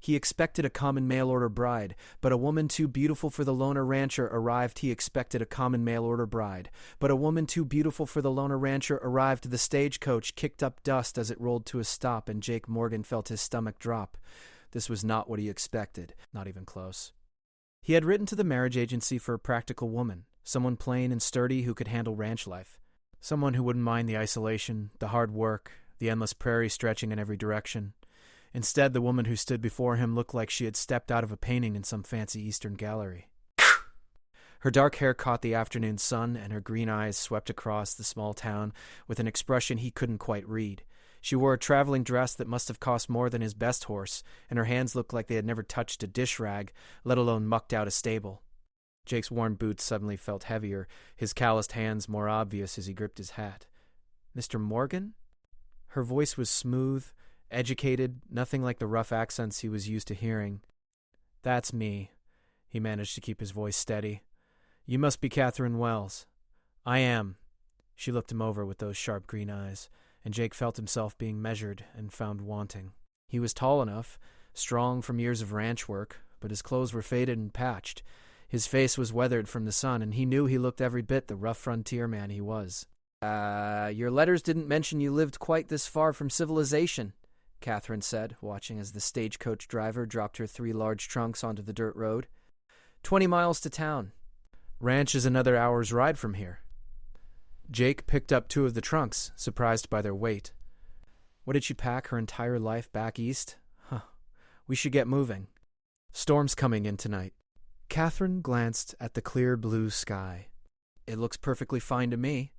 He expected a common mail-order bride, but a woman too beautiful for the loner rancher arrived. He expected a common mail-order bride, but a woman too beautiful for the loner rancher arrived. The stagecoach kicked up dust as it rolled to a stop, and Jake Morgan felt his stomach drop. This was not what he expected, not even close. He had written to the marriage agency for a practical woman, someone plain and sturdy who could handle ranch life, someone who wouldn't mind the isolation, the hard work, the endless prairie stretching in every direction. Instead, the woman who stood before him looked like she had stepped out of a painting in some fancy Eastern gallery. Her dark hair caught the afternoon sun, and her green eyes swept across the small town with an expression he couldn't quite read. She wore a traveling dress that must have cost more than his best horse, and her hands looked like they had never touched a dish rag, let alone mucked out a stable. Jake's worn boots suddenly felt heavier, his calloused hands more obvious as he gripped his hat. "Mr. Morgan?" Her voice was smooth, educated, nothing like the rough accents he was used to hearing. "That's me." He managed to keep his voice steady. "You must be Catherine Wells." "I am." She looked him over with those sharp green eyes, and Jake felt himself being measured and found wanting. He was tall enough, strong from years of ranch work, but his clothes were faded and patched. His face was weathered from the sun, and he knew he looked every bit the rough frontier man he was. Your letters didn't mention you lived quite this far from civilization," Catherine said, watching as the stagecoach driver dropped her 3 large trunks onto the dirt road. 20 miles to town. Ranch is another hour's ride from here." Jake picked up 2 of the trunks, surprised by their weight. What did she pack her entire life back east? We should get moving. Storm's coming in tonight. Catherine glanced at the clear blue sky. "It looks perfectly fine to me.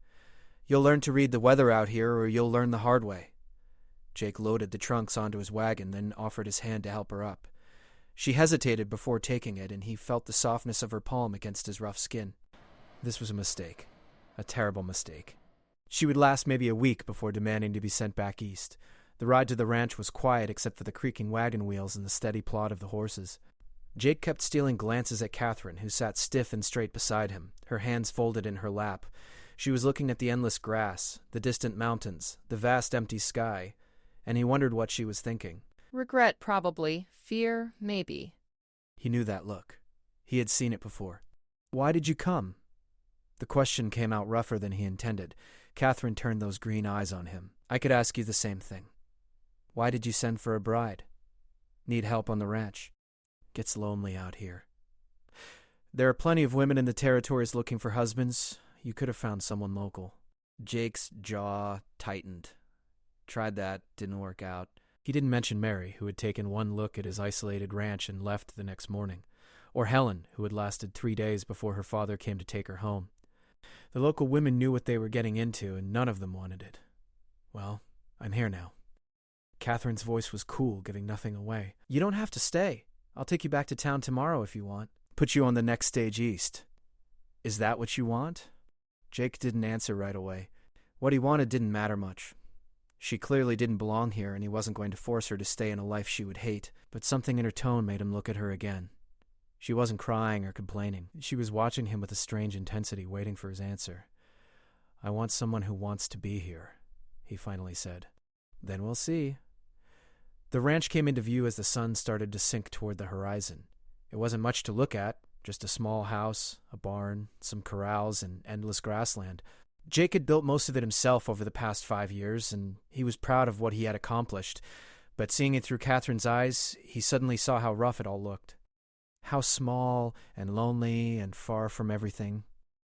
You'll learn to read the weather out here, or you'll learn the hard way." Jake loaded the trunks onto his wagon, then offered his hand to help her up. She hesitated before taking it, and he felt the softness of her palm against his rough skin. This was a mistake. A terrible mistake. She would last maybe a week before demanding to be sent back east. The ride to the ranch was quiet except for the creaking wagon wheels and the steady plod of the horses. Jake kept stealing glances at Catherine, who sat stiff and straight beside him, her hands folded in her lap. She was looking at the endless grass, the distant mountains, the vast empty sky, and he wondered what she was thinking. Regret, probably. Fear, maybe. He knew that look. He had seen it before. "Why did you come?" The question came out rougher than he intended. Catherine turned those green eyes on him. "I could ask you the same thing. Why did you send for a bride? Need help on the ranch? Gets lonely out here. There are plenty of women in the territories looking for husbands. You could have found someone local." Jake's jaw tightened. Tried that, didn't work out. He didn't mention Mary, who had taken one look at his isolated ranch and left the next morning, or Helen, who had lasted 3 days before her father came to take her home. The local women knew what they were getting into, and none of them wanted it. "Well, I'm here now." Catherine's voice was cool, giving nothing away. "You don't have to stay. I'll take you back to town tomorrow if you want. Put you on the next stage east." "Is that what you want?" Jake didn't answer right away. What he wanted didn't matter much. She clearly didn't belong here, and he wasn't going to force her to stay in a life she would hate, but something in her tone made him look at her again. She wasn't crying or complaining. She was watching him with a strange intensity, waiting for his answer. "I want someone who wants to be here," he finally said. "Then we'll see." The ranch came into view as the sun started to sink toward the horizon. It wasn't much to look at, just a small house, a barn, some corrals, and endless grassland. Jake had built most of it himself over the past 5 years, and he was proud of what he had accomplished. But seeing it through Catherine's eyes, he suddenly saw how rough it all looked. How small and lonely and far from everything.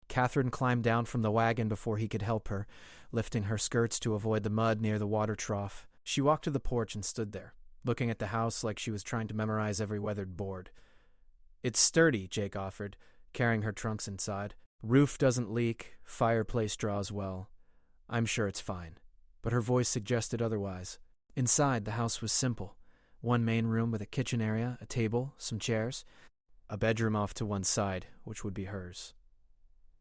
Catherine climbed down from the wagon before he could help her, lifting her skirts to avoid the mud near the water trough. She walked to the porch and stood there, looking at the house like she was trying to memorize every weathered board. "It's sturdy," Jake offered, carrying her trunks inside. "Roof doesn't leak, fireplace draws well. I'm sure it's fine." But her voice suggested otherwise. Inside, the house was simple. One main room with a kitchen area, a table, some chairs. A bedroom off to one side, which would be hers.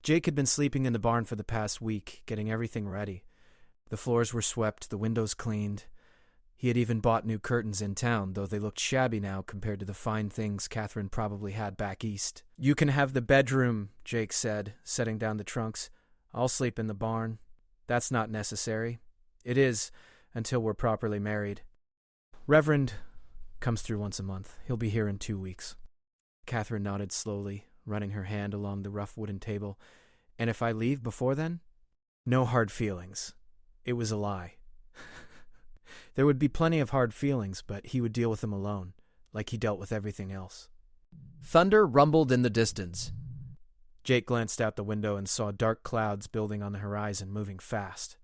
Jake had been sleeping in the barn for the past week, getting everything ready. The floors were swept, the windows cleaned. He had even bought new curtains in town, though they looked shabby now compared to the fine things Catherine probably had back east. "You can have the bedroom," Jake said, setting down the trunks. "I'll sleep in the barn." "That's not necessary." "It is, until we're properly married." Reverend, Comes through once a month. He'll be here in 2 weeks. Catherine nodded slowly, running her hand along the rough wooden table. And if I leave before then? No hard feelings. It was a lie. There would be plenty of hard feelings, but he would deal with them alone, like he dealt with everything else. Thunder rumbled in the distance. Jake glanced out the window and saw dark clouds building on the horizon, moving fast.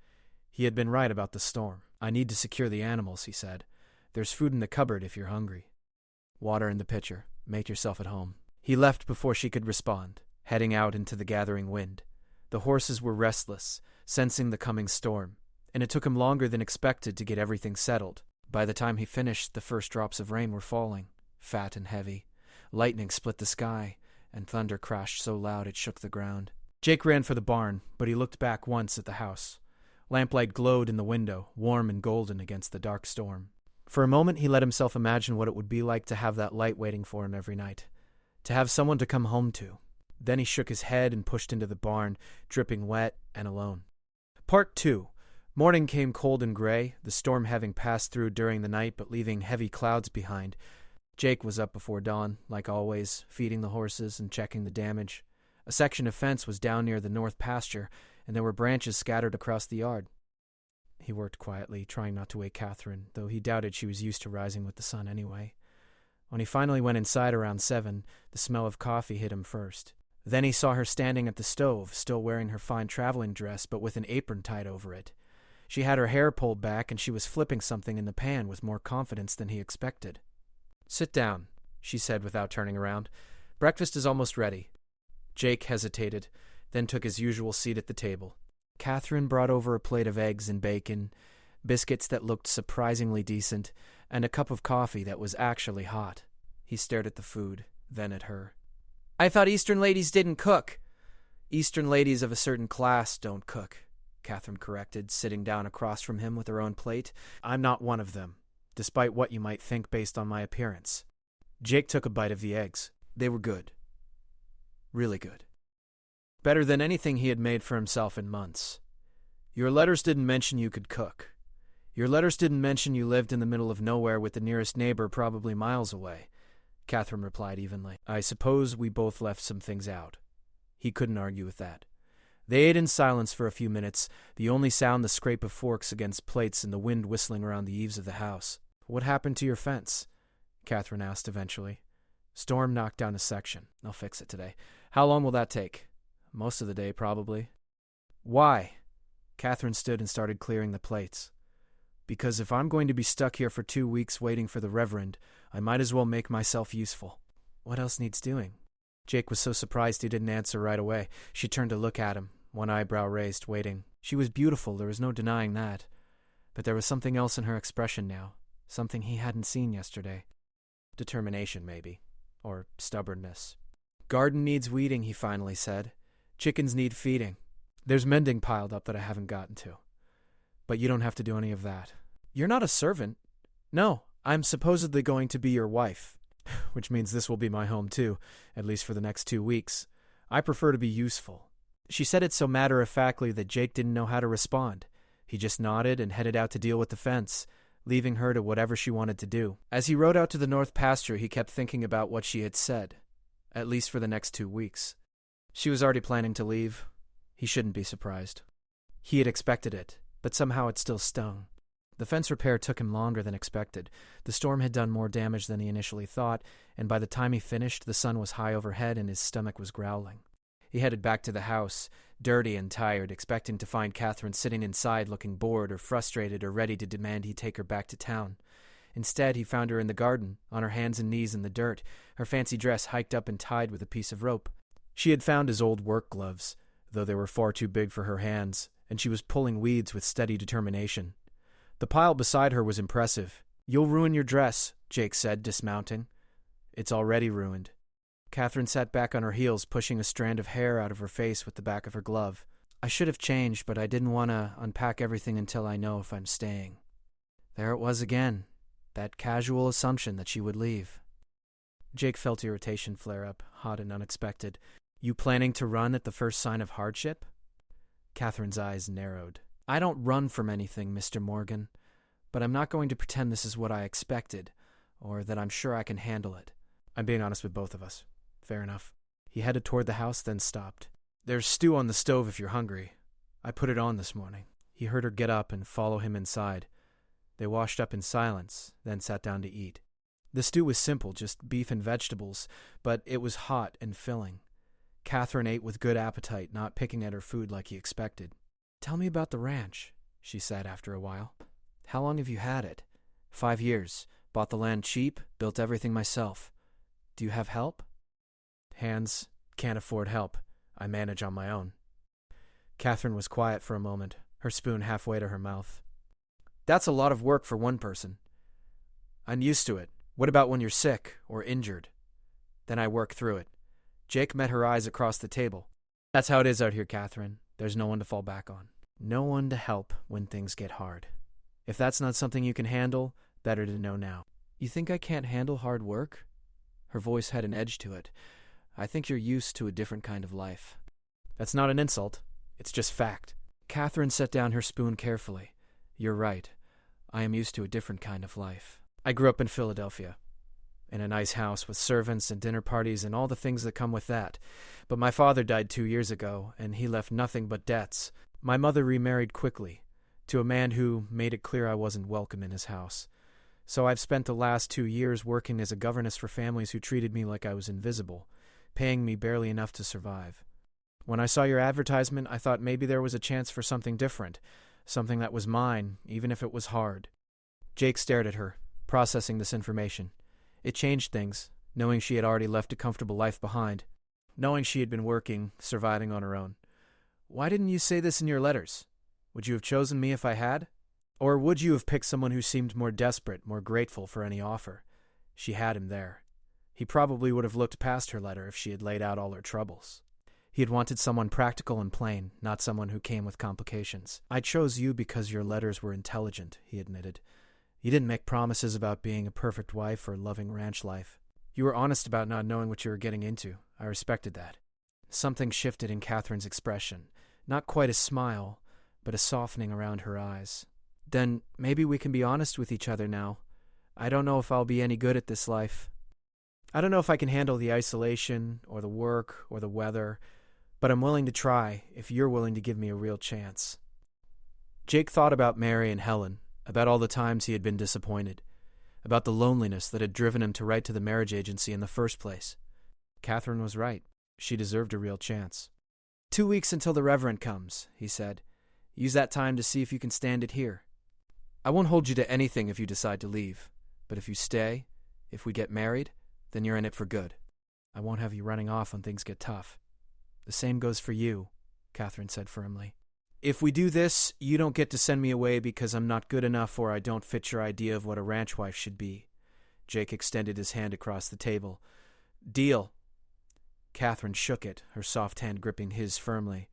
He had been right about the storm. I need to secure the animals, he said. There's food in the cupboard if you're hungry. Water in the pitcher. Make yourself at home. He left before she could respond, heading out into the gathering wind. The horses were restless, sensing the coming storm, and it took him longer than expected to get everything settled. By the time he finished, the first drops of rain were falling, fat and heavy. Lightning split the sky, and thunder crashed so loud it shook the ground. Jake ran for the barn, but he looked back once at the house. Lamplight glowed in the window, warm and golden against the dark storm. For a moment he let himself imagine what it would be like to have that light waiting for him every night, to have someone to come home to. Then he shook his head and pushed into the barn, dripping wet and alone. Part 2. Morning came cold and gray, the storm having passed through during the night but leaving heavy clouds behind. Jake was up before dawn, like always, feeding the horses and checking the damage. A section of fence was down near the north pasture, and there were branches scattered across the yard. He worked quietly, trying not to wake Catherine, though he doubted she was used to rising with the sun anyway. When he finally went inside around 7, the smell of coffee hit him first. Then he saw her standing at the stove, still wearing her fine traveling dress, but with an apron tied over it. She had her hair pulled back, and she was flipping something in the pan with more confidence than he expected. "Sit down," she said without turning around. "Breakfast is almost ready." Jake hesitated, then took his usual seat at the table. Catherine brought over a plate of eggs and bacon, biscuits that looked surprisingly decent, and a cup of coffee that was actually hot. He stared at the food, then at her. "I thought Eastern ladies didn't cook." "Eastern ladies of a certain class don't cook," Catherine corrected, sitting down across from him with her own plate. "I'm not one of them, despite what you might think based on my appearance." Jake took a bite of the eggs. They were good. Really good. Better than anything he had made for himself in months. "Your letters didn't mention you could cook. Your letters didn't mention you lived in the middle of nowhere with the nearest neighbor probably miles away," Catherine replied evenly. "I suppose we both left some things out." He couldn't argue with that. They ate in silence for a few minutes, the only sound the scrape of forks against plates and the wind whistling around the eaves of the house. "What happened to your fence?" Catherine asked eventually. "Storm knocked down a section. I'll fix it today." "How long will that take?" "Most of the day, probably." "Why?" Catherine stood and started clearing the plates. "Because if I'm going to be stuck here for 2 weeks waiting for the Reverend, I might as well make myself useful." "What else needs doing?" Jake was so surprised he didn't answer right away. She turned to look at him, one eyebrow raised, waiting. She was beautiful, there was no denying that. But there was something else in her expression now, something he hadn't seen yesterday. Determination, maybe. Or stubbornness. "Garden needs weeding," he finally said. "Chickens need feeding. There's mending piled up that I haven't gotten to. But you don't have to do any of that." "You're not a servant." "No, I'm supposedly going to be your wife." "Which means this will be my home too, at least for the next 2 weeks. I prefer to be useful." She said it so matter-of-factly that Jake didn't know how to respond. He just nodded and headed out to deal with the fence, leaving her to whatever she wanted to do. As he rode out to the north pasture, he kept thinking about what she had said, at least for the next 2 weeks. She was already planning to leave. He shouldn't be surprised. He had expected it, but somehow it still stung. The fence repair took him longer than expected. The storm had done more damage than he initially thought, and by the time he finished, the sun was high overhead and his stomach was growling. He headed back to the house, dirty and tired, expecting to find Catherine sitting inside looking bored or frustrated or ready to demand he take her back to town. Instead, he found her in the garden, on her hands and knees in the dirt, her fancy dress hiked up and tied with a piece of rope. She had found his old work gloves, though they were far too big for her hands, and she was pulling weeds with steady determination. The pile beside her was impressive. "You'll ruin your dress," Jake said, dismounting. "It's already ruined." Catherine sat back on her heels, pushing a strand of hair out of her face with the back of her glove. "I should have changed, but I didn't want to unpack everything until I know if I'm staying." There it was again, that casual assumption that she would leave. Jake felt irritation flare up, hot and unexpected. "You planning to run at the first sign of hardship?" Catherine's eyes narrowed. "I don't run from anything, Mr. Morgan, but I'm not going to pretend this is what I expected, or that I'm sure I can handle it. I'm being honest with both of us. Fair enough. He headed toward the house, then stopped. There's stew on the stove if you're hungry. I put it on this morning. He heard her get up and follow him inside. They washed up in silence, then sat down to eat. The stew was simple, just beef and vegetables, but it was hot and filling. Catherine ate with good appetite, not picking at her food like he expected. Tell me about the ranch, she said after a while. How long have you had it? 5 years. Bought the land cheap, built everything myself. Do you have help? Hands, can't afford help. I manage on my own. Catherine was quiet for a moment, her spoon halfway to her mouth. That's a lot of work for one person. I'm used to it. What about when you're sick or injured? Then I work through it. Jake met her eyes across the table. That's how it is out here, Catherine. There's no one to fall back on. No one to help when things get hard. If that's not something you can handle, better to know now. You think I can't handle hard work? Her voice had an edge to it. I think you're used to a different kind of life. That's not an insult. It's just fact. Catherine set down her spoon carefully. You're right. I am used to a different kind of life. I grew up in Philadelphia, in a nice house with servants and dinner parties and all the things that come with that. But my father died 2 years ago, and he left nothing but debts. My mother remarried quickly, to a man who made it clear I wasn't welcome in his house. So I've spent the last 2 years working as a governess for families who treated me like I was invisible, paying me barely enough to survive. When I saw your advertisement, I thought maybe there was a chance for something different, something that was mine, even if it was hard. Jake stared at her, processing this information. It changed things, knowing she had already left a comfortable life behind, knowing she had been working, surviving on her own. Why didn't you say this in your letters? Would you have chosen me if I had? Or would you have picked someone who seemed more desperate, more grateful for any offer? She had him there. He probably would have looked past her letter if she had laid out all her troubles. He had wanted someone practical and plain, not someone who came with complications. I chose you because your letters were intelligent, he admitted. You didn't make promises about being a perfect wife or loving ranch life. You were honest about not knowing what you were getting into. I respected that. Something shifted in Catherine's expression. Not quite a smile, but a softening around her eyes. Then maybe we can be honest with each other now. I don't know if I'll be any good at this life. I don't know if I can handle the isolation or the work or the weather, but I'm willing to try if you're willing to give me a real chance. Jake thought about Mary and Helen, about all the times he had been disappointed, about the loneliness that had driven him to write to the marriage agency in the first place. Catherine was right. She deserved a real chance. 2 weeks until the Reverend comes, he said. Use that time to see if you can stand it here. I won't hold you to anything if you decide to leave, but if you stay, if we get married, then you're in it for good. I won't have you running off when things get tough. The same goes for you, Catherine said firmly. If we do this, you don't get to send me away because I'm not good enough or I don't fit your idea of what a ranch wife should be. Jake extended his hand across the table. Deal. Catherine shook it, her soft hand gripping his firmly.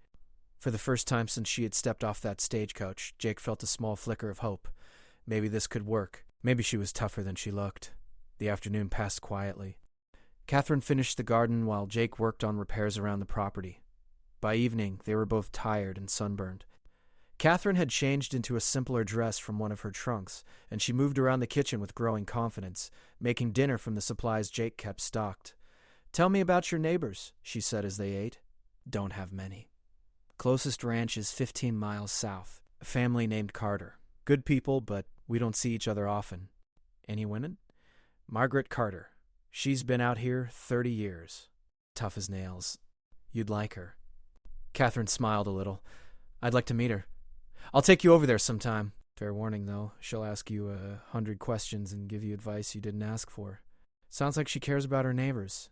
For the first time since she had stepped off that stagecoach, Jake felt a small flicker of hope. Maybe this could work. Maybe she was tougher than she looked. The afternoon passed quietly. Catherine finished the garden while Jake worked on repairs around the property. By evening, they were both tired and sunburned. Catherine had changed into a simpler dress from one of her trunks, and she moved around the kitchen with growing confidence, making dinner from the supplies Jake kept stocked. Tell me about your neighbors, she said as they ate. Don't have many. Closest ranch is 15 miles south. A family named Carter. Good people, but we don't see each other often. Any women? Margaret Carter. She's been out here 30 years. Tough as nails. You'd like her. Catherine smiled a little. I'd like to meet her. I'll take you over there sometime. Fair warning, though. She'll ask you 100 questions and give you advice you didn't ask for. Sounds like she cares about her neighbors.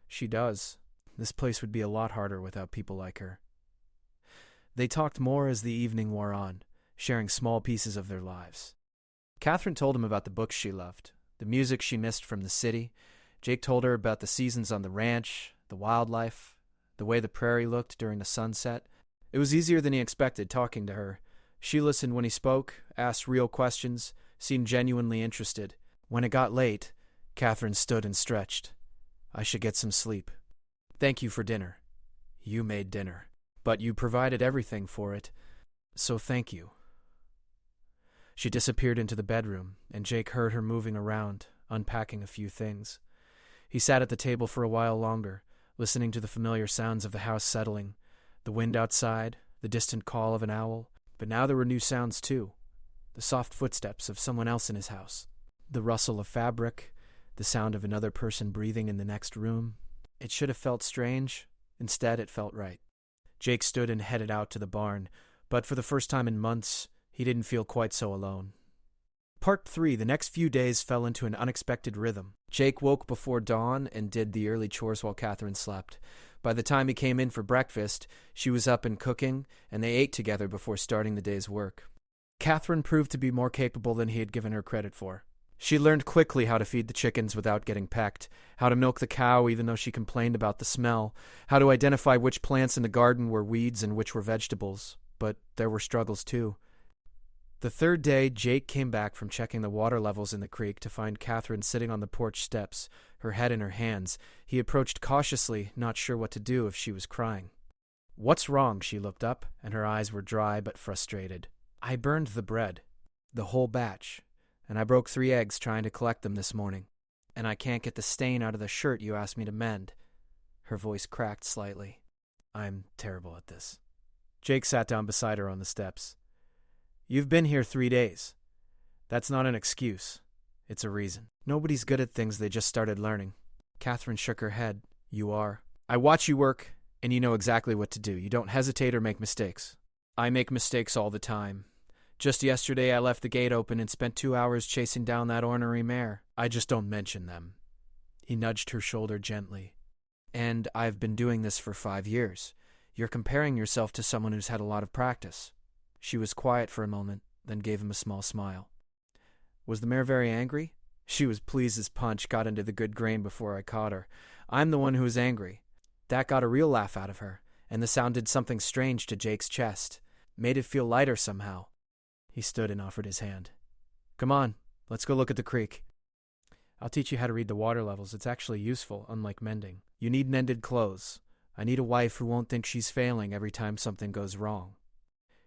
She does. This place would be a lot harder without people like her. They talked more as the evening wore on, sharing small pieces of their lives. Catherine told him about the books she loved, the music she missed from the city. Jake told her about the seasons on the ranch, the wildlife, the way the prairie looked during the sunset. It was easier than he expected talking to her. She listened when he spoke, asked real questions, seemed genuinely interested. When it got late, Catherine stood and stretched. I should get some sleep. Thank you for dinner. You made dinner, but you provided everything for it, so thank you. She disappeared into the bedroom, and Jake heard her moving around, unpacking a few things. He sat at the table for a while longer, listening to the familiar sounds of the house settling, the wind outside, the distant call of an owl. But now there were new sounds too. The soft footsteps of someone else in his house, the rustle of fabric, the sound of another person breathing in the next room. It should have felt strange. Instead, it felt right. Jake stood and headed out to the barn, but for the first time in months, he didn't feel quite so alone. Part 3, the next few days fell into an unexpected rhythm. Jake woke before dawn and did the early chores while Catherine slept. By the time he came in for breakfast, she was up and cooking, and they ate together before starting the day's work. Catherine proved to be more capable than he had given her credit for. She learned quickly how to feed the chickens without getting pecked, how to milk the cow even though she complained about the smell, how to identify which plants in the garden were weeds and which were vegetables. But there were struggles too. The third day, Jake came back from checking the water levels in the creek to find Catherine sitting on the porch steps, her head in her hands. He approached cautiously, not sure what to do if she was crying. "What's wrong?" She looked up, and her eyes were dry but frustrated. "I burned the bread, the whole batch, and I broke 3 eggs trying to collect them this morning, and I can't get the stain out of the shirt you asked me to mend." Her voice cracked slightly. "I'm terrible at this." Jake sat down beside her on the steps. "You've been here 3 days. That's not an excuse. It's a reason. Nobody's good at things they just started learning." Catherine shook her head. "You are. I watch you work, and you know exactly what to do. You don't hesitate or make mistakes." "I make mistakes all the time. Just yesterday I left the gate open and spent 2 hours chasing down that ornery mare. I just don't mention them." He nudged her shoulder gently. "And I've been doing this for 5 years. You're comparing yourself to someone who's had a lot of practice." She was quiet for a moment, then gave him a small smile. "Was the mare very angry?" She was pleased as punch got into the good grain before I caught her. "I'm the one who was angry." That got a real laugh out of her, and the sound did something strange to Jake's chest. Made it feel lighter somehow. He stood and offered his hand. "Come on, let's go look at the creek. I'll teach you how to read the water levels. It's actually useful, unlike mending. You need mended clothes. I need a wife who won't think she's failing every time something goes wrong."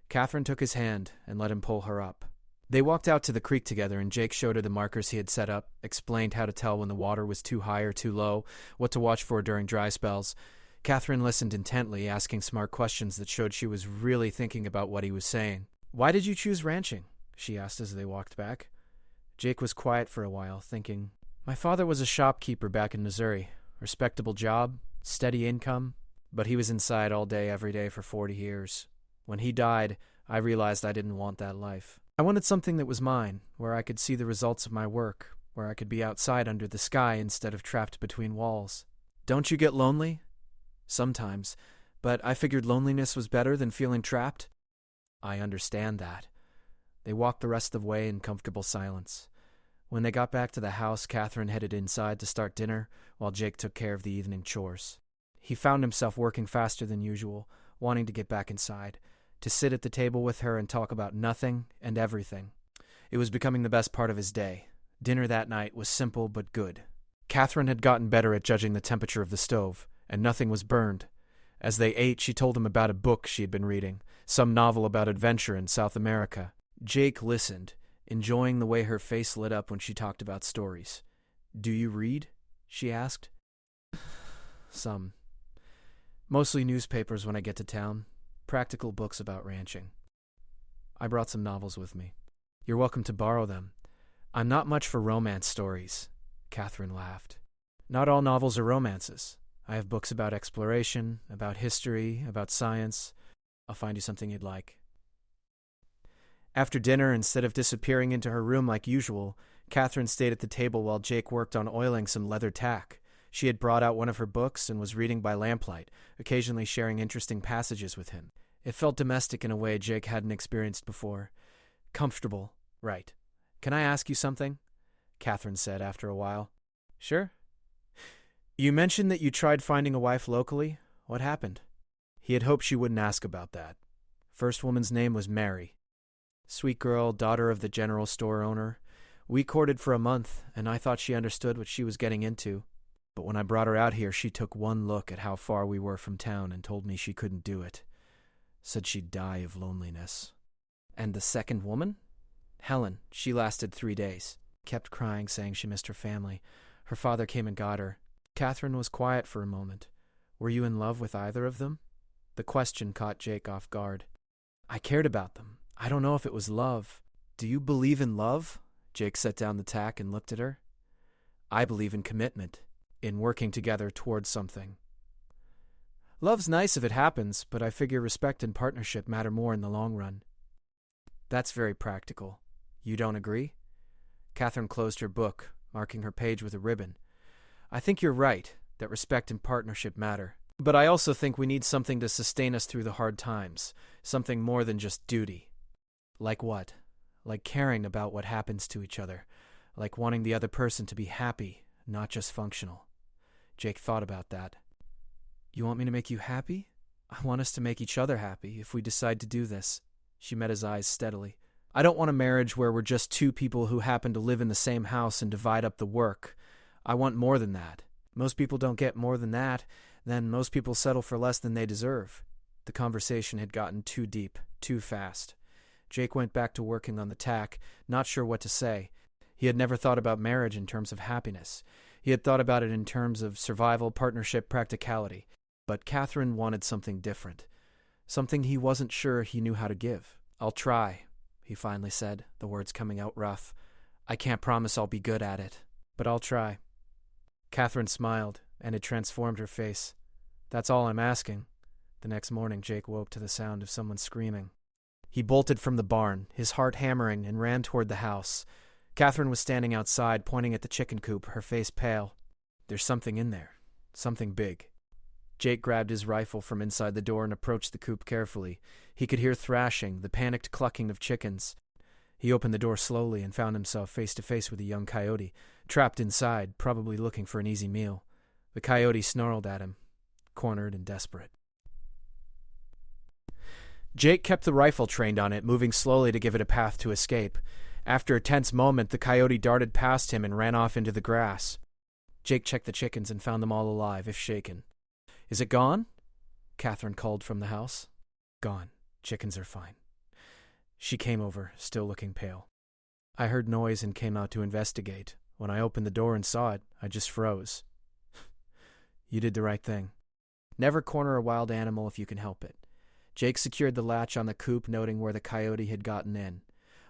Catherine took his hand and let him pull her up. They walked out to the creek together, and Jake showed her the markers he had set up, explained how to tell when the water was too high or too low, what to watch for during dry spells. Catherine listened intently, asking smart questions that showed she was really thinking about what he was saying. "Why did you choose ranching?" she asked as they walked back. Jake was quiet for a while, thinking. "My father was a shopkeeper back in Missouri. Respectable job, steady income, but he was inside all day every day for 40 years. When he died, I realized I didn't want that life. I wanted something that was mine, where I could see the results of my work, where I could be outside under the sky instead of trapped between walls. Don't you get lonely?" "Sometimes, but I figured loneliness was better than feeling trapped." "I understand that." They walked the rest of the way in comfortable silence. When they got back to the house, Catherine headed inside to start dinner, while Jake took care of the evening chores. He found himself working faster than usual, wanting to get back inside, to sit at the table with her and talk about nothing and everything. It was becoming the best part of his day. Dinner that night was simple but good. Catherine had gotten better at judging the temperature of the stove, and nothing was burned. As they ate, she told him about a book she had been reading, some novel about adventure in South America. Jake listened, enjoying the way her face lit up when she talked about stories. "Do you read?" she asked. "Some. Mostly newspapers when I get to town. Practical books about ranching. I brought some novels with me. You're welcome to borrow them. I'm not much for romance stories." Catherine laughed. "Not all novels are romances. I have books about exploration, about history, about science. I'll find you something you'd like." After dinner, instead of disappearing into her room like usual, Catherine stayed at the table while Jake worked on oiling some leather tack. She had brought out one of her books and was reading by lamplight, occasionally sharing interesting passages with him. It felt domestic in a way Jake hadn't experienced before. Comfortable, right. "Can I ask you something?" Catherine said after a while. "Sure." "You mentioned that you tried finding a wife locally. What happened?" He had hoped she wouldn't ask about that. First woman's name was Mary. Sweet girl, daughter of the general store owner. We courted for a month, and I thought she understood what she was getting into. But when I brought her out here, she took one look at how far we were from town and told me she couldn't do it. Said she'd die of loneliness. "And the second woman?" "Helen. She lasted 3 days. kept crying, saying she missed her family. Her father came and got her. Catherine was quiet for a moment. Were you in love with either of them? The question caught Jake off guard. I cared about them. I don't know if it was love. Do you believe in love? Jake set down the tack and looked at her. I believe in commitment, in working together towards something. Love's nice if it happens, but I figure respect and partnership matter more in the long run. That's very practical. You don't agree? Catherine closed her book, marking her page with a ribbon. I think you're right, that respect and partnership matter. But I also think we need something to sustain us through the hard times, something more than just duty. Like what? Like caring about what happens to each other, like wanting the other person to be happy, not just functional. Jake thought about that. You want me to make you happy? I want us to make each other happy if we decide to do this. She met his eyes steadily. I don't want a marriage where we're just two people who happen to live in the same house and divide up the work. I want more than that. Most people don't get more than that, then most people settle for less than they deserve. The conversation had gotten too deep, too fast. Jake went back to working on the tack, not sure what to say. He had never thought about marriage in terms of happiness. He had thought about it in terms of survival, partnership, practicality. But Catherine wanted something different, something he wasn't sure he knew how to give. I'll try, he finally said, the words coming out rough. I can't promise I'll be good at it, but I'll try. Catherine smiled, and it transformed her face. That's all I'm asking. The next morning, Jake woke to the sound of someone screaming. He bolted from the barn, his heart hammering, and ran toward the house. Catherine was standing outside, pointing at the chicken coop, her face pale. There's something in there, something big. Jake grabbed his rifle from inside the door and approached the coop carefully. He could hear thrashing, the panicked clucking of chickens. He opened the door slowly and found himself face to face with a young coyote, trapped inside, probably looking for an easy meal. The coyote snarled at him, cornered and desperate. Jake kept the rifle trained on it, moving slowly to give it a path to escape. After a tense moment, the coyote darted past him and ran off into the grass. Jake checked the chickens and found them all alive, if shaken. Is it gone? Catherine called from the house. Gone. Chickens are fine. She came over, still looking pale. I heard noise and came out to investigate. When I opened the door and saw it, I just froze. You did the right thing. Never corner a wild animal if you can help it. Jake secured the latch on the coop, noting where the coyote had gotten in.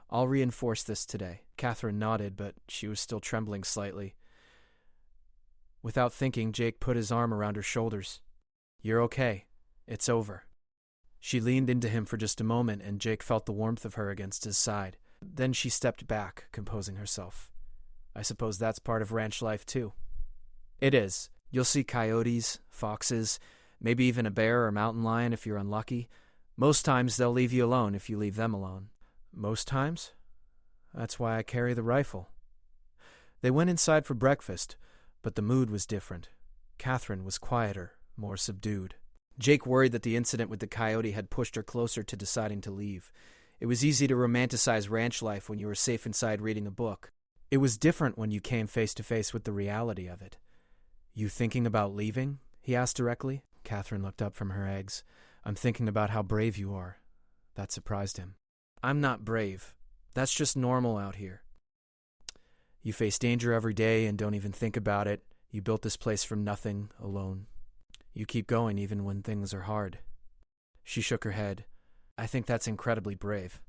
I'll reinforce this today. Catherine nodded, but she was still trembling slightly. Without thinking, Jake put his arm around her shoulders. You're okay. It's over. She leaned into him for just a moment, and Jake felt the warmth of her against his side. Then she stepped back, composing herself. I suppose that's part of ranch life, too. It is. You'll see coyotes, foxes, maybe even a bear or mountain lion if you're unlucky. Most times they'll leave you alone if you leave them alone. Most times? That's why I carry the rifle. They went inside for breakfast, but the mood was different. Catherine was quieter, more subdued. Jake worried that the incident with the coyote had pushed her closer to deciding to leave. It was easy to romanticize ranch life when you were safe inside reading a book. It was different when you came face to face with the reality of it. You thinking about leaving? He asked directly. Catherine looked up from her eggs. I'm thinking about how brave you are. That surprised him. I'm not brave. That's just normal out here. You face danger every day and don't even think about it. You built this place from nothing, alone. You keep going even when things are hard. She shook her head. I think that's incredibly brave.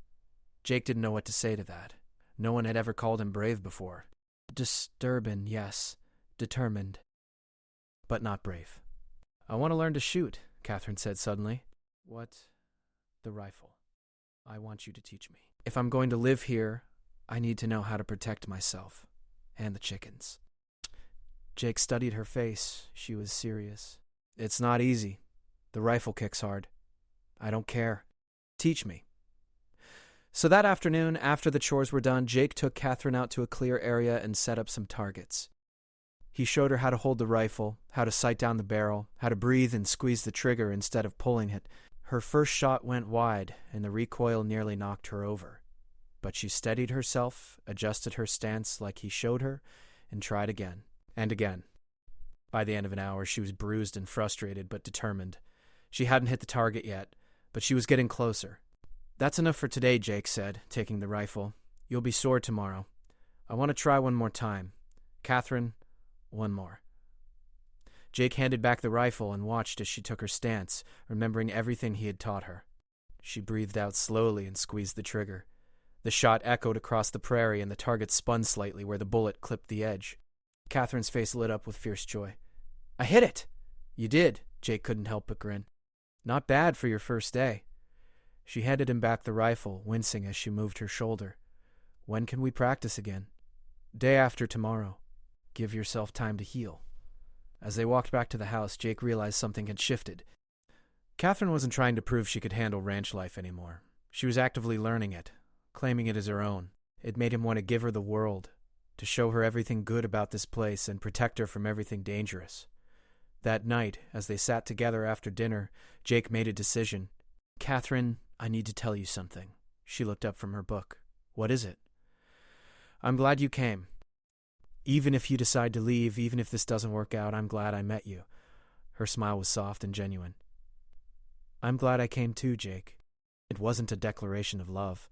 Jake didn't know what to say to that. No one had ever called him brave before. Disturbing, yes. Determined. But not brave. I want to learn to shoot, Catherine said suddenly. What? The rifle. I want you to teach me. If I'm going to live here, I need to know how to protect myself. And the chickens. Jake studied her face. She was serious. It's not easy. The rifle kicks hard. I don't care. Teach me. So that afternoon, after the chores were done, Jake took Catherine out to a clear area and set up some targets. He showed her how to hold the rifle, how to sight down the barrel, how to breathe and squeeze the trigger instead of pulling it. Her first shot went wide, and the recoil nearly knocked her over. But she steadied herself, adjusted her stance like he showed her, and tried again, and again. By the end of an hour, she was bruised and frustrated, but determined. She hadn't hit the target yet, but she was getting closer. That's enough for today, Jake said, taking the rifle. You'll be sore tomorrow. I want to try one more time. Catherine, one more. Jake handed back the rifle and watched as she took her stance, remembering everything he had taught her. She breathed out slowly and squeezed the trigger. The shot echoed across the prairie and the target spun slightly where the bullet clipped the edge. Catherine's face lit up with fierce joy. I hit it! You did, Jake couldn't help but grin. Not bad for your first day. She handed him back the rifle, wincing as she moved her shoulder. When can we practice again? Day after tomorrow. Give yourself time to heal. As they walked back to the house, Jake realized something had shifted. Catherine wasn't trying to prove she could handle ranch life anymore. She was actively learning it, claiming it as her own. It made him want to give her the world, to show her everything good about this place and protect her from everything dangerous. That night, as they sat together after dinner, Jake made a decision. Catherine, I need to tell you something. She looked up from her book. What is it? I'm glad you came. Even if you decide to leave, even if this doesn't work out, I'm glad I met you. Her smile was soft and genuine. I'm glad I came too, Jake. It wasn't a declaration of love.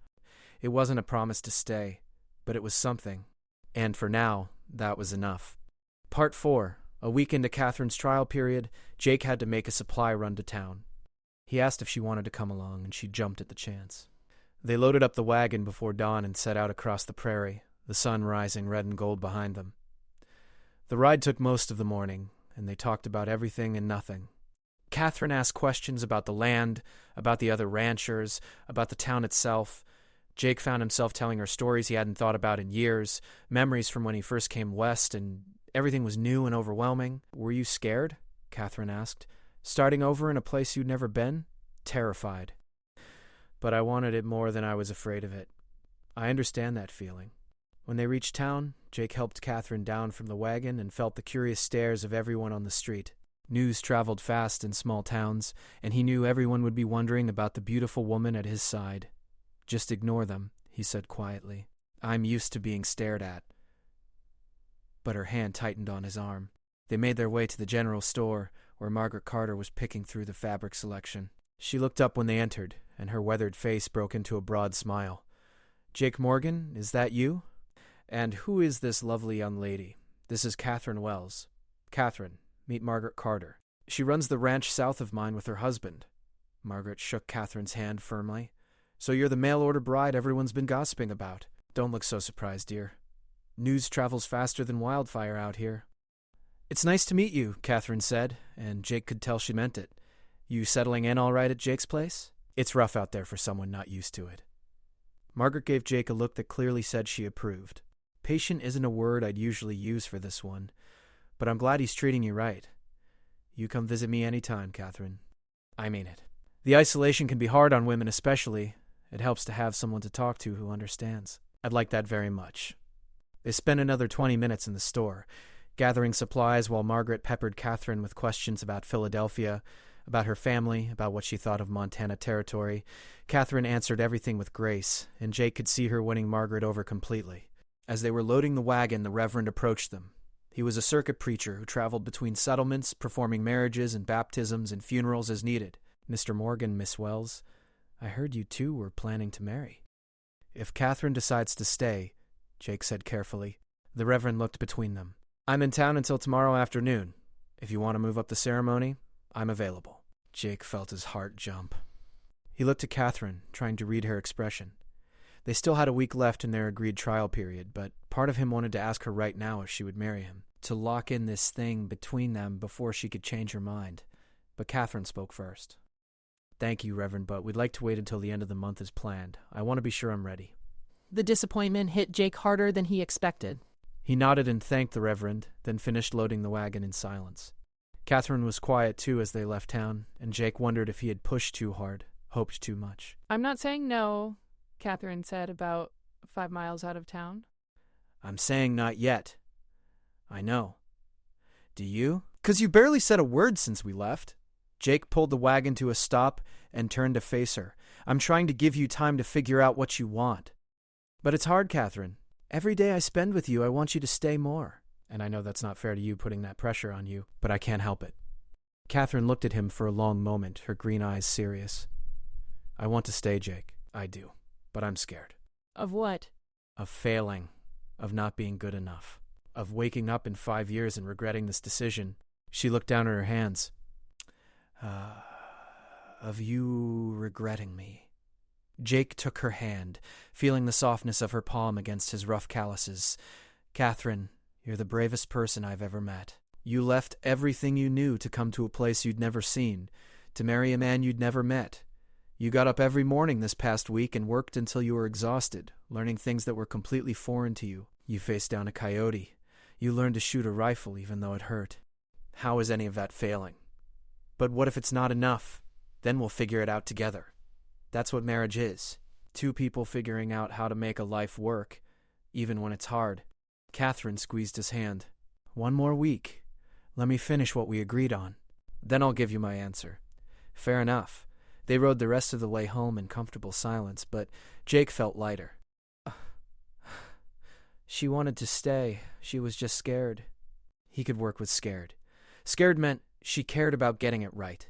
It wasn't a promise to stay, but it was something. And for now, that was enough. Part 4. A week into Catherine's trial period, Jake had to make a supply run to town. He asked if she wanted to come along, and she jumped at the chance. They loaded up the wagon before dawn and set out across the prairie, the sun rising red and gold behind them. The ride took most of the morning, and they talked about everything and nothing. Catherine asked questions about the land, about the other ranchers, about the town itself. Jake found himself telling her stories he hadn't thought about in years, memories from when he first came west, and everything was new and overwhelming. Were you scared? Catherine asked. Starting over in a place you'd never been? Terrified. But I wanted it more than I was afraid of it. I understand that feeling. When they reached town, Jake helped Catherine down from the wagon and felt the curious stares of everyone on the street. News traveled fast in small towns, and he knew everyone would be wondering about the beautiful woman at his side. Just ignore them, he said quietly. I'm used to being stared at. But her hand tightened on his arm. They made their way to the general store, where Margaret Carter was picking through the fabric selection. She looked up when they entered, and her weathered face broke into a broad smile. Jake Morgan, is that you? And who is this lovely young lady? This is Catherine Wells. Catherine, meet Margaret Carter. She runs the ranch south of mine with her husband. Margaret shook Catherine's hand firmly. So you're the mail-order bride everyone's been gossiping about. Don't look so surprised, dear. News travels faster than wildfire out here. It's nice to meet you, Catherine said, and Jake could tell she meant it. You settling in all right at Jake's place? It's rough out there for someone not used to it. Margaret gave Jake a look that clearly said she approved. Patient isn't a word I'd usually use for this one, but I'm glad he's treating you right. You come visit me anytime, Catherine. I mean it. The isolation can be hard on women especially. It helps to have someone to talk to who understands. I'd like that very much. They spent another 20 minutes in the store, gathering supplies while Margaret peppered Catherine with questions about Philadelphia, about her family, about what she thought of Montana Territory. Catherine answered everything with grace, and Jake could see her winning Margaret over completely. As they were loading the wagon, the Reverend approached them. He was a circuit preacher who traveled between settlements, performing marriages and baptisms and funerals as needed. Mr. Morgan, Miss Wells, I heard you two were planning to marry. If Catherine decides to stay, Jake said carefully. The Reverend looked between them. I'm in town until tomorrow afternoon. If you want to move up the ceremony, I'm available. Jake felt his heart jump. He looked at Catherine, trying to read her expression. They still had a week left in their agreed trial period, but part of him wanted to ask her right now if she would marry him, to lock in this thing between them before she could change her mind. But Catherine spoke first. Thank you, Reverend, but we'd like to wait until the end of the month as planned. I want to be sure I'm ready. The disappointment hit Jake harder than he expected. He nodded and thanked the Reverend, then finished loading the wagon in silence. Catherine was quiet, too, as they left town, and Jake wondered if he had pushed too hard, hoped too much. I'm not saying no, Catherine said about 5 miles out of town. I'm saying not yet. I know. Do you? 'Cause you barely said a word since we left. Jake pulled the wagon to a stop and turned to face her. I'm trying to give you time to figure out what you want. But it's hard, Catherine. Every day I spend with you, I want you to stay more. And I know that's not fair to you putting that pressure on you, but I can't help it. Catherine looked at him for a long moment, her green eyes serious. I want to stay, Jake. I do. But I'm scared. Of what? Of failing. of not being good enough, of waking up in 5 years and regretting this decision. She looked down at her hands. Of you regretting me. Jake took her hand, feeling the softness of her palm against his rough calluses. Catherine, you're the bravest person I've ever met. You left everything you knew to come to a place you'd never seen, to marry a man you'd never met. You got up every morning this past week and worked until you were exhausted, learning things that were completely foreign to you. You faced down a coyote. You learned to shoot a rifle even though it hurt. How is any of that failing? But what if it's not enough? Then we'll figure it out together. That's what marriage is. Two people figuring out how to make a life work, even when it's hard. Catherine squeezed his hand. 1 more week. Let me finish what we agreed on. Then I'll give you my answer. Fair enough. They rode the rest of the way home in comfortable silence, but Jake felt lighter. She wanted to stay. She was just scared. He could work with scared. Scared meant she cared about getting it right.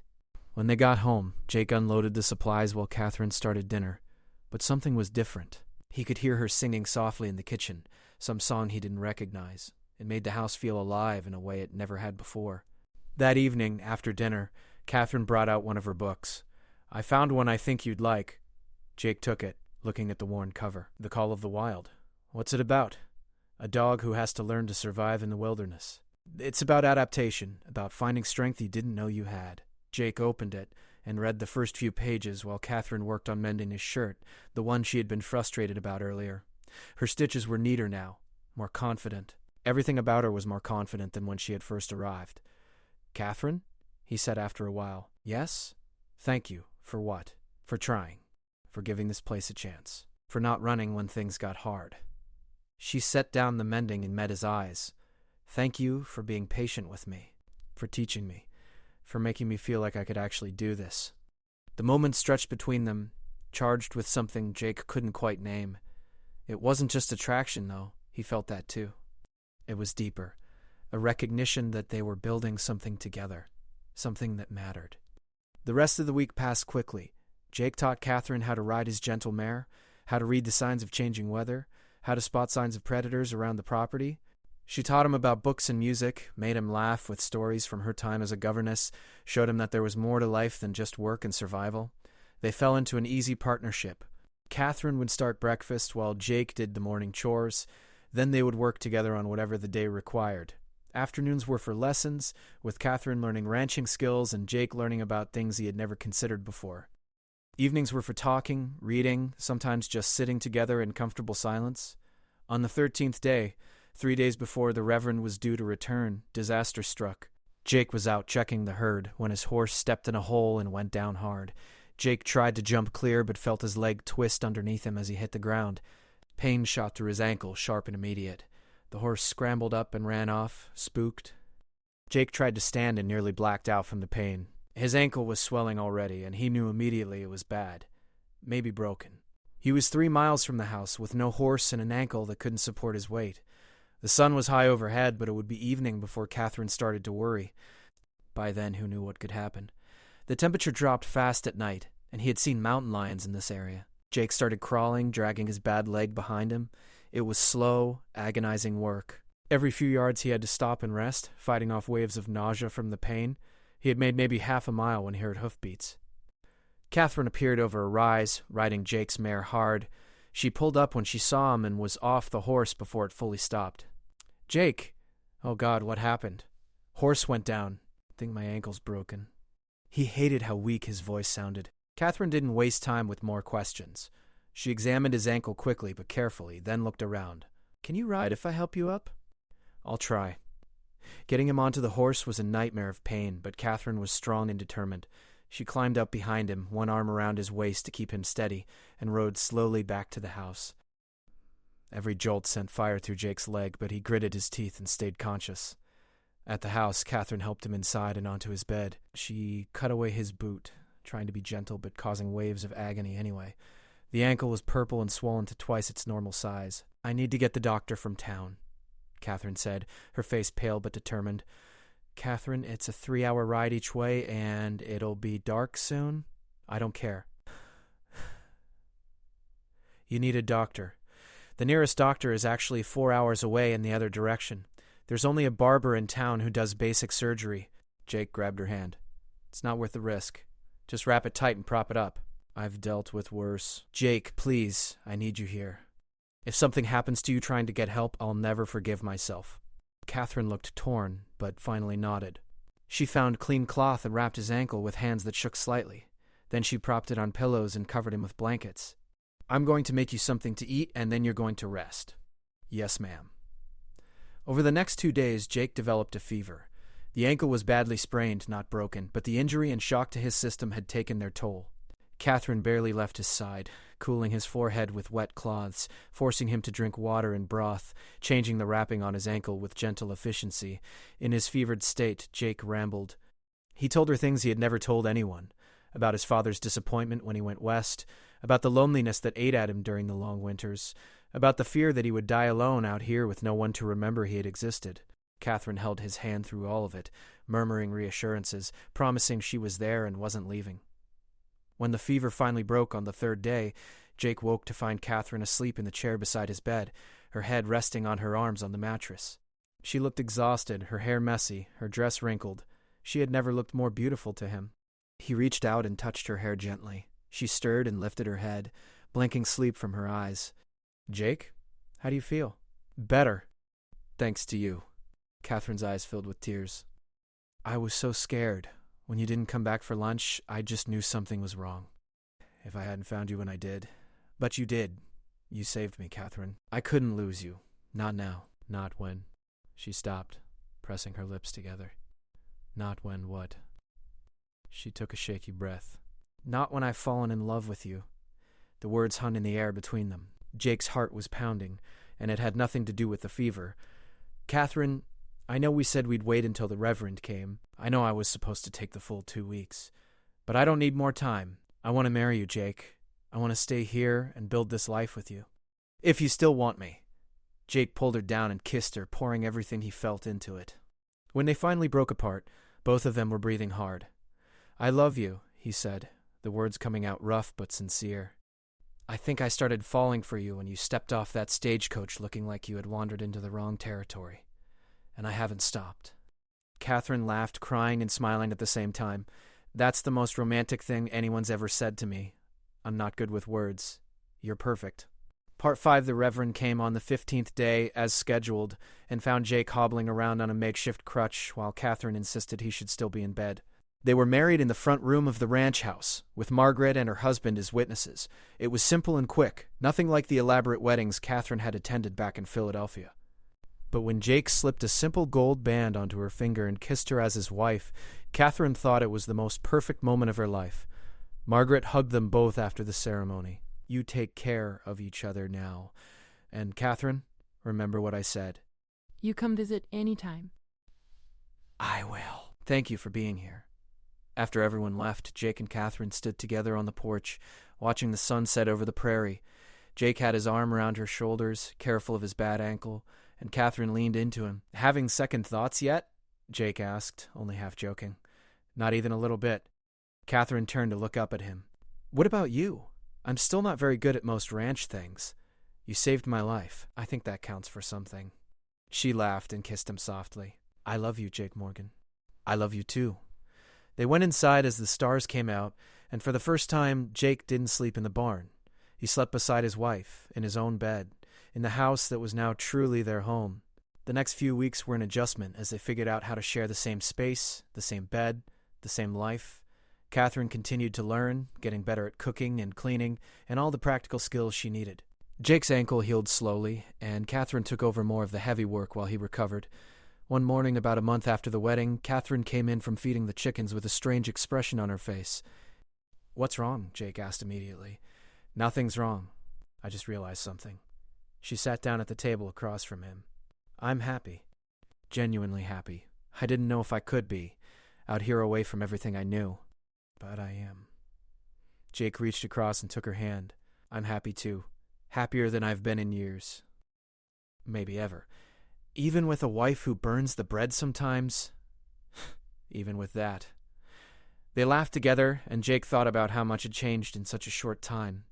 When they got home, Jake unloaded the supplies while Catherine started dinner. But something was different. He could hear her singing softly in the kitchen, some song he didn't recognize. It made the house feel alive in a way it never had before. That evening, after dinner, Catherine brought out one of her books. I found one I think you'd like. Jake took it, looking at the worn cover. The Call of the Wild. What's it about? A dog who has to learn to survive in the wilderness. It's about adaptation, about finding strength you didn't know you had. Jake opened it and read the first few pages while Catherine worked on mending his shirt, the one she had been frustrated about earlier. Her stitches were neater now, more confident. Everything about her was more confident than when she had first arrived. Catherine? He said after a while. Yes? Thank you. For what? For trying. For giving this place a chance. For not running when things got hard. She set down the mending and met his eyes. Thank you for being patient with me. For teaching me. For making me feel like I could actually do this. The moment stretched between them, charged with something Jake couldn't quite name. It wasn't just attraction, though. He felt that too. It was deeper. A recognition that they were building something together. Something that mattered. The rest of the week passed quickly. Jake taught Catherine how to ride his gentle mare, how to read the signs of changing weather, how to spot signs of predators around the property. She taught him about books and music, made him laugh with stories from her time as a governess, showed him that there was more to life than just work and survival. They fell into an easy partnership. Catherine would start breakfast while Jake did the morning chores. Then they would work together on whatever the day required. Afternoons were for lessons, with Catherine learning ranching skills and Jake learning about things he had never considered before. Evenings were for talking, reading, sometimes just sitting together in comfortable silence. On the 13th day, 3 days before the Reverend was due to return, disaster struck. Jake was out checking the herd when his horse stepped in a hole and went down hard. Jake tried to jump clear but felt his leg twist underneath him as he hit the ground. Pain shot through his ankle, sharp and immediate. The horse scrambled up and ran off, spooked. Jake tried to stand and nearly blacked out from the pain. His ankle was swelling already, and he knew immediately it was bad. Maybe broken. He was 3 miles from the house, with no horse and an ankle that couldn't support his weight. The sun was high overhead, but it would be evening before Catherine started to worry. By then, who knew what could happen? The temperature dropped fast at night, and he had seen mountain lions in this area. Jake started crawling, dragging his bad leg behind him. It was slow, agonizing work. Every few yards he had to stop and rest, fighting off waves of nausea from the pain. He had made maybe half a mile when he heard hoofbeats. Catherine appeared over a rise, riding Jake's mare hard. She pulled up when she saw him and was off the horse before it fully stopped. Jake! Oh God, what happened? Horse went down. Think my ankle's broken. He hated how weak his voice sounded. Catherine didn't waste time with more questions. She examined his ankle quickly but carefully, then looked around. Can you ride if I help you up? I'll try. Getting him onto the horse was a nightmare of pain, but Catherine was strong and determined. She climbed up behind him, one arm around his waist to keep him steady, and rode slowly back to the house. Every jolt sent fire through Jake's leg, but he gritted his teeth and stayed conscious. At the house, Catherine helped him inside and onto his bed. She cut away his boot, trying to be gentle but causing waves of agony anyway. The ankle was purple and swollen to twice its normal size. I need to get the doctor from town, Catherine said, her face pale but determined. Catherine, it's a 3-hour ride each way, and it'll be dark soon. I don't care. You need a doctor. The nearest doctor is actually 4 hours away in the other direction. There's only a barber in town who does basic surgery. Jake grabbed her hand. It's not worth the risk. Just wrap it tight and prop it up. I've dealt with worse. Jake, please, I need you here. If something happens to you trying to get help, I'll never forgive myself. Catherine looked torn, but finally nodded. She found clean cloth and wrapped his ankle with hands that shook slightly. Then she propped it on pillows and covered him with blankets. I'm going to make you something to eat, and then you're going to rest. Yes, ma'am. Over the next 2 days, Jake developed a fever. The ankle was badly sprained, not broken, but the injury and shock to his system had taken their toll. Catherine barely left his side, cooling his forehead with wet cloths, forcing him to drink water and broth, changing the wrapping on his ankle with gentle efficiency. In his fevered state, Jake rambled. He told her things he had never told anyone, about his father's disappointment when he went west, about the loneliness that ate at him during the long winters, about the fear that he would die alone out here with no one to remember he had existed. Catherine held his hand through all of it, murmuring reassurances, promising she was there and wasn't leaving. When the fever finally broke on the 3rd day, Jake woke to find Catherine asleep in the chair beside his bed, her head resting on her arms on the mattress. She looked exhausted, her hair messy, her dress wrinkled. She had never looked more beautiful to him. He reached out and touched her hair gently. She stirred and lifted her head, blinking sleep from her eyes. Jake, how do you feel? Better. Thanks to you. Catherine's eyes filled with tears. I was so scared. When you didn't come back for lunch, I just knew something was wrong. If I hadn't found you when I did. But you did. You saved me, Catherine. I couldn't lose you. Not now. Not when. She stopped, pressing her lips together. Not when what? She took a shaky breath. Not when I've fallen in love with you. The words hung in the air between them. Jake's heart was pounding, and it had nothing to do with the fever. Catherine, I know we said we'd wait until the Reverend came. I know I was supposed to take the full 2 weeks. But I don't need more time. I want to marry you, Jake. I want to stay here and build this life with you. If you still want me. Jake pulled her down and kissed her, pouring everything he felt into it. When they finally broke apart, both of them were breathing hard. I love you, he said, the words coming out rough but sincere. I think I started falling for you when you stepped off that stagecoach looking like you had wandered into the wrong territory. And I haven't stopped. Catherine laughed, crying and smiling at the same time. That's the most romantic thing anyone's ever said to me. I'm not good with words. You're perfect. Part 5, the Reverend came on the 15th day, as scheduled, and found Jake hobbling around on a makeshift crutch while Catherine insisted he should still be in bed. They were married in the front room of the ranch house, with Margaret and her husband as witnesses. It was simple and quick, nothing like the elaborate weddings Catherine had attended back in Philadelphia. But when Jake slipped a simple gold band onto her finger and kissed her as his wife, Catherine thought it was the most perfect moment of her life. Margaret hugged them both after the ceremony. You take care of each other now. And Catherine, remember what I said. You come visit anytime. I will. Thank you for being here. After everyone left, Jake and Catherine stood together on the porch, watching the sun set over the prairie. Jake had his arm around her shoulders, careful of his bad ankle, and Catherine leaned into him. Having second thoughts yet? Jake asked, only half joking. Not even a little bit. Catherine turned to look up at him. What about you? I'm still not very good at most ranch things. You saved my life. I think that counts for something. She laughed and kissed him softly. I love you, Jake Morgan. I love you too. They went inside as the stars came out, and for the first time, Jake didn't sleep in the barn. He slept beside his wife, in his own bed, in the house that was now truly their home. The next few weeks were an adjustment as they figured out how to share the same space, the same bed, the same life. Catherine continued to learn, getting better at cooking and cleaning, and all the practical skills she needed. Jake's ankle healed slowly, and Catherine took over more of the heavy work while he recovered. One morning, about a month after the wedding, Catherine came in from feeding the chickens with a strange expression on her face. What's wrong? Jake asked immediately. Nothing's wrong. I just realized something. She sat down at the table across from him. I'm happy. Genuinely happy. I didn't know if I could be, out here away from everything I knew. But I am. Jake reached across and took her hand. I'm happy too. Happier than I've been in years. Maybe ever. Even with a wife who burns the bread sometimes? Even with that. They laughed together, and Jake thought about how much had changed in such a short time.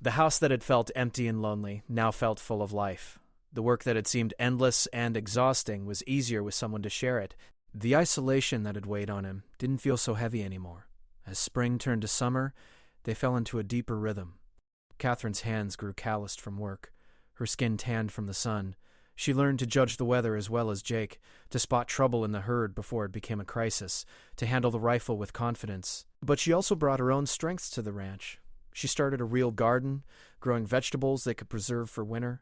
The house that had felt empty and lonely now felt full of life. The work that had seemed endless and exhausting was easier with someone to share it. The isolation that had weighed on him didn't feel so heavy anymore. As spring turned to summer, they fell into a deeper rhythm. Catherine's hands grew calloused from work. Her skin tanned from the sun. She learned to judge the weather as well as Jake, to spot trouble in the herd before it became a crisis, to handle the rifle with confidence. But she also brought her own strengths to the ranch. She started a real garden, growing vegetables they could preserve for winter.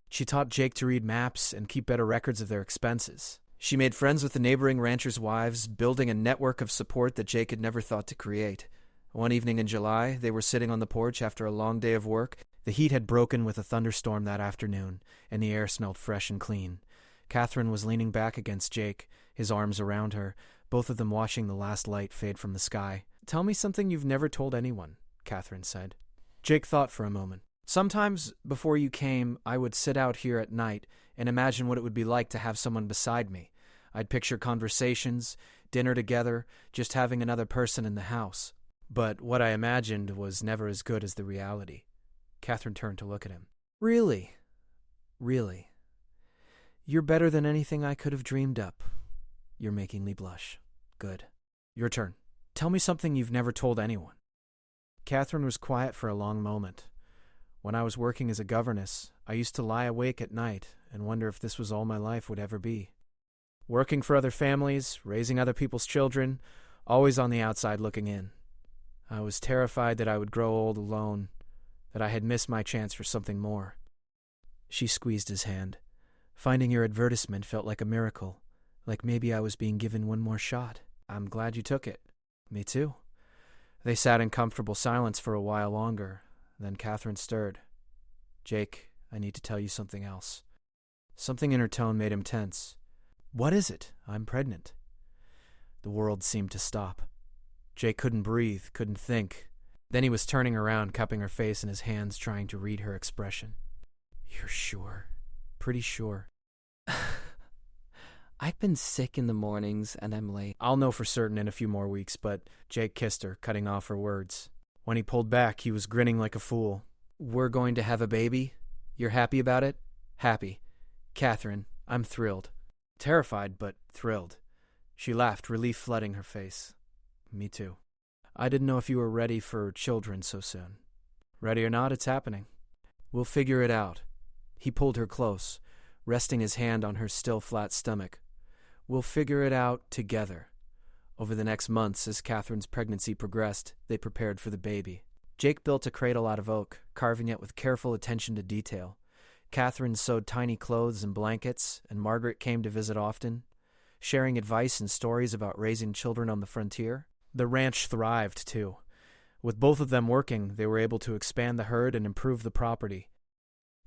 She taught Jake to read maps and keep better records of their expenses. She made friends with the neighboring ranchers' wives, building a network of support that Jake had never thought to create. One evening in July, they were sitting on the porch after a long day of work. The heat had broken with a thunderstorm that afternoon, and the air smelled fresh and clean. Catherine was leaning back against Jake, his arms around her, both of them watching the last light fade from the sky. "Tell me something you've never told anyone," Catherine said. Jake thought for a moment. "Sometimes, before you came, I would sit out here at night and imagine what it would be like to have someone beside me. I'd picture conversations, dinner together, just having another person in the house. But what I imagined was never as good as the reality." Catherine turned to look at him. "Really? Really? You're better than anything I could have dreamed up. You're making me blush. Good. Your turn. Tell me something you've never told anyone." Catherine was quiet for a long moment. "When I was working as a governess, I used to lie awake at night and wonder if this was all my life would ever be. Working for other families, raising other people's children, always on the outside looking in. I was terrified that I would grow old alone, that I had missed my chance for something more." She squeezed his hand. "Finding your advertisement felt like a miracle, like maybe I was being given one more shot. I'm glad you took it." "Me too." They sat in comfortable silence for a while longer. Then Catherine stirred. "Jake, I need to tell you something else." Something in her tone made him tense. "What is it? I'm pregnant." The world seemed to stop. Jake couldn't breathe, couldn't think. Then he was turning around, cupping her face in his hands, trying to read her expression. "You're sure? Pretty sure?" "I've been sick in the mornings, and I'm late." "I'll know for certain in a few more weeks," but Jake kissed her, cutting off her words. When he pulled back, he was grinning like a fool. "We're going to have a baby? You're happy about it?" "Happy. Catherine, I'm thrilled." Terrified, but thrilled. She laughed, relief flooding her face. "Me too. I didn't know if you were ready for children so soon." "Ready or not, it's happening. We'll figure it out." He pulled her close, resting his hand on her still flat stomach. "We'll figure it out together." Over the next months, as Catherine's pregnancy progressed, they prepared for the baby. Jake built a cradle out of oak, carving it with careful attention to detail. Catherine sewed tiny clothes and blankets, and Margaret came to visit often, sharing advice and stories about raising children on the frontier. The ranch thrived, too. With both of them working, they were able to expand the herd and improve the property.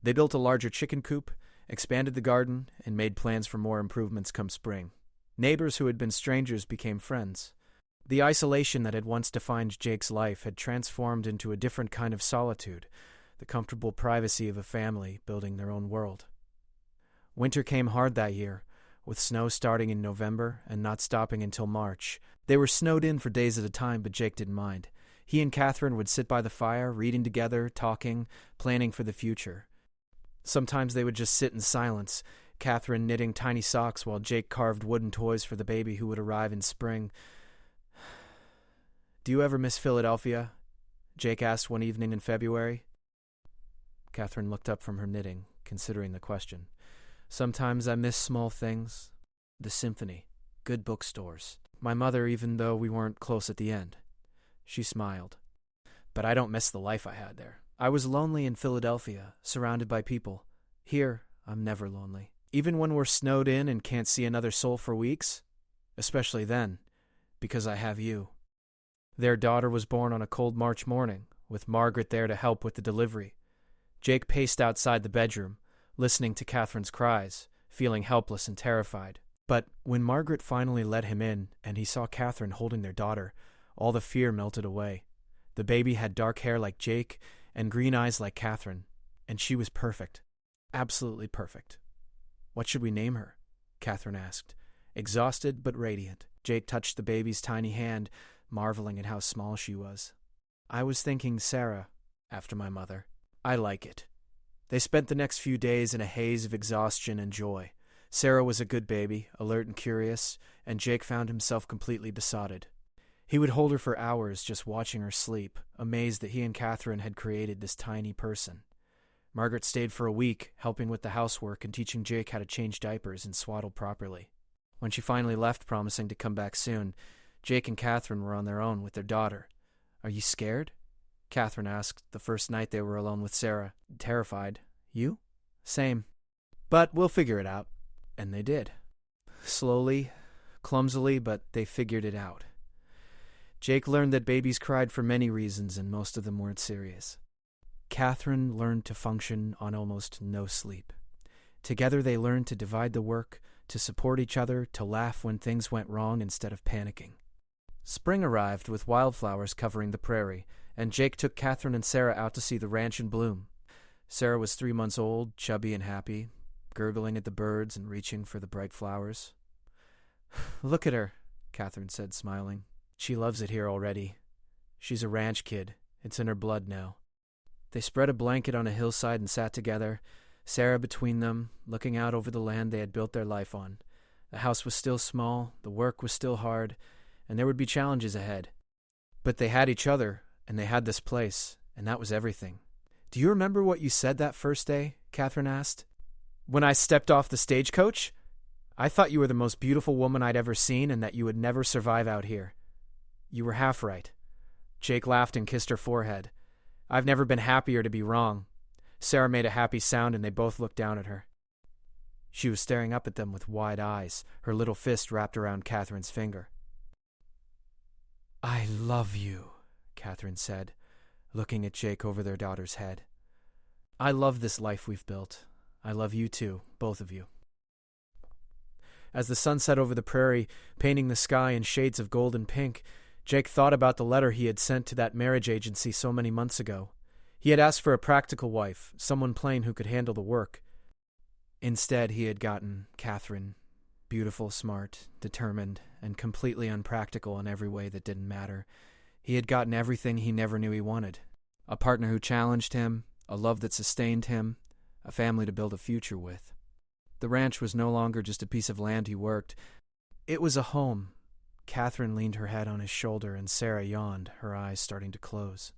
They built a larger chicken coop, expanded the garden, and made plans for more improvements come spring. Neighbors who had been strangers became friends. The isolation that had once defined Jake's life had transformed into a different kind of solitude, the comfortable privacy of a family building their own world. Winter came hard that year, with snow starting in November and not stopping until March. They were snowed in for days at a time, but Jake didn't mind. He and Catherine would sit by the fire, reading together, talking, planning for the future. Sometimes they would just sit in silence, Catherine knitting tiny socks while Jake carved wooden toys for the baby who would arrive in spring. "Do you ever miss Philadelphia?" Jake asked one evening in February. Catherine looked up from her knitting, considering the question. "Sometimes I miss small things. The symphony, good bookstores. My mother, even though we weren't close at the end." She smiled. "But I don't miss the life I had there. I was lonely in Philadelphia, surrounded by people. Here, I'm never lonely. Even when we're snowed in and can't see another soul for weeks. Especially then, because I have you." Their daughter was born on a cold March morning, with Margaret there to help with the delivery. Jake paced outside the bedroom, listening to Catherine's cries, feeling helpless and terrified. But when Margaret finally let him in and he saw Catherine holding their daughter, all the fear melted away. The baby had dark hair like Jake and green eyes like Catherine, and she was perfect. Absolutely perfect. "What should we name her?" Catherine asked, exhausted but radiant. Jake touched the baby's tiny hand, marveling at how small she was. "I was thinking Sarah." after my mother. I like it. They spent the next few days in a haze of exhaustion and joy. Sarah was a good baby, alert and curious, and Jake found himself completely besotted. He would hold her for hours just watching her sleep, amazed that he and Catherine had created this tiny person. Margaret stayed for a week, helping with the housework and teaching Jake how to change diapers and swaddle properly. When she finally left, promising to come back soon, Jake and Catherine were on their own with their daughter. "Are you scared?" Catherine asked the first night they were alone with Sarah, terrified. "You?" "Same. But we'll figure it out." And they did. Slowly, clumsily, but they figured it out. Jake learned that babies cried for many reasons, and most of them weren't serious. Catherine learned to function on almost no sleep. Together they learned to divide the work, to support each other, to laugh when things went wrong instead of panicking. Spring arrived with wildflowers covering the prairie, and Jake took Catherine and Sarah out to see the ranch in bloom. Sarah was 3 months old, chubby and happy, gurgling at the birds and reaching for the bright flowers. "Look at her," Catherine said, smiling. "She loves it here already. She's a ranch kid. It's in her blood now." They spread a blanket on a hillside and sat together, Sarah between them, looking out over the land they had built their life on. The house was still small, the work was still hard, and there would be challenges ahead. But they had each other, and they had this place, and that was everything. "Do you remember what you said that first day?" Catherine asked. "When I stepped off the stagecoach? I thought you were the most beautiful woman I'd ever seen and that you would never survive out here." "You were half right." Jake laughed and kissed her forehead. "I've never been happier to be wrong." Sarah made a happy sound and they both looked down at her. She was staring up at them with wide eyes, her little fist wrapped around Catherine's finger. "I love you," Catherine said, looking at Jake over their daughter's head. "I love this life we've built. I love you too, both of you." As the sun set over the prairie, painting the sky in shades of gold and pink, Jake thought about the letter he had sent to that marriage agency so many months ago. He had asked for a practical wife, someone plain who could handle the work. Instead, he had gotten Catherine, beautiful, smart, determined, and completely unpractical in every way that didn't matter. He had gotten everything he never knew he wanted. A partner who challenged him, a love that sustained him, a family to build a future with. The ranch was no longer just a piece of land he worked. It was a home. Catherine leaned her head on his shoulder and Sarah yawned, her eyes starting to close.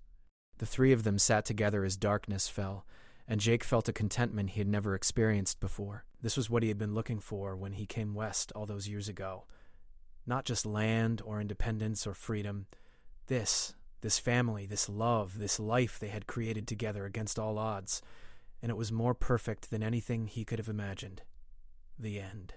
The three of them sat together as darkness fell, and Jake felt a contentment he had never experienced before. This was what he had been looking for when he came west all those years ago. Not just land or independence or freedom. This family, this love, this life they had created together against all odds, and it was more perfect than anything he could have imagined. The end.